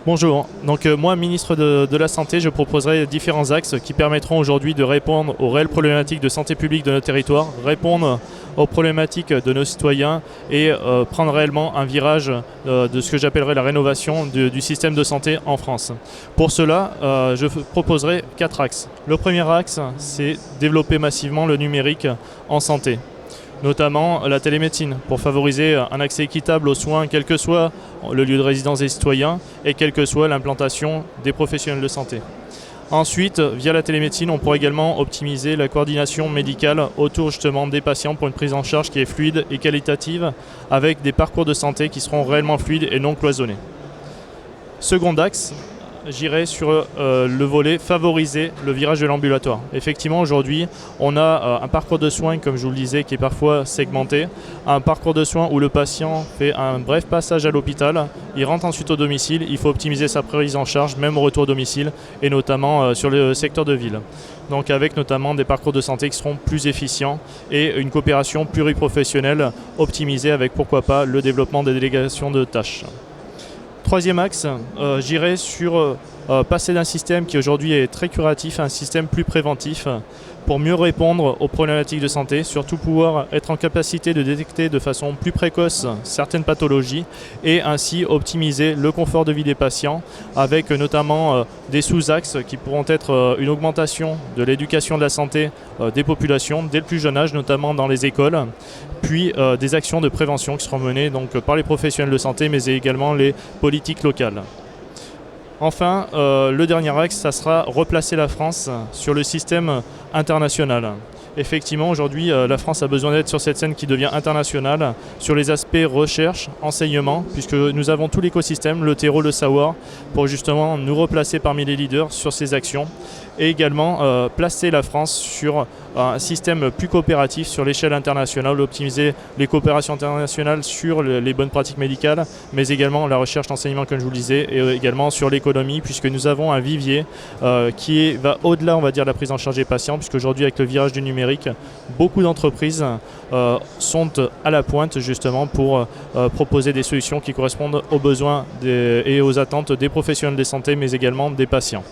Bonjour, moi, ministre de la Santé, je proposerai différents axes qui permettront aujourd'hui de répondre aux réelles problématiques de santé publique de notre territoire, répondre aux problématiques de nos citoyens et prendre réellement un virage de ce que j'appellerais la rénovation du système de santé en France. Pour cela, je proposerai 4 axes. Le premier axe, c'est développer massivement le numérique en santé, notamment la télémédecine, pour favoriser un accès équitable aux soins, quel que soit le lieu de résidence des citoyens et quelle que soit l'implantation des professionnels de santé. Ensuite, via la télémédecine, on pourrait également optimiser la coordination médicale autour justement des patients pour une prise en charge qui est fluide et qualitative, avec des parcours de santé qui seront réellement fluides et non cloisonnés. Second axe, j'irai sur le volet favoriser le virage de l'ambulatoire. Effectivement, aujourd'hui, on a un parcours de soins, comme je vous le disais, qui est parfois segmenté. Un parcours de soins où le patient fait un bref passage à l'hôpital, il rentre ensuite au domicile, il faut optimiser sa prise en charge, même au retour au domicile, et notamment sur le secteur de ville. Donc avec notamment des parcours de santé qui seront plus efficients et une coopération pluriprofessionnelle optimisée avec, pourquoi pas, le développement des délégations de tâches. Troisième axe, j'irai sur passer d'un système qui aujourd'hui est très curatif à un système plus préventif pour mieux répondre aux problématiques de santé, surtout pouvoir être en capacité de détecter de façon plus précoce certaines pathologies et ainsi optimiser le confort de vie des patients avec notamment des sous-axes qui pourront être une augmentation de l'éducation de la santé des populations dès le plus jeune âge, notamment dans les écoles, puis des actions de prévention qui seront menées donc, par les professionnels de santé mais également les politiques locales. Enfin, le dernier axe, ça sera replacer la France sur le système international. Effectivement, aujourd'hui, la France a besoin d'être sur cette scène qui devient internationale, sur les aspects recherche, enseignement, puisque nous avons tout l'écosystème, le terreau, le savoir, pour justement nous replacer parmi les leaders sur ces actions, et également placer la France sur un système plus coopératif sur l'échelle internationale, optimiser les coopérations internationales sur les bonnes pratiques médicales, mais également la recherche, l'enseignement, comme je vous le disais, et également sur l'économie, puisque nous avons un vivier qui va au-delà, on va dire, de la prise en charge des patients, puisqu'aujourd'hui, avec le virage du numérique, beaucoup d'entreprises sont à la pointe justement pour proposer des solutions qui correspondent aux besoins et aux attentes des professionnels de santé, mais également des patients.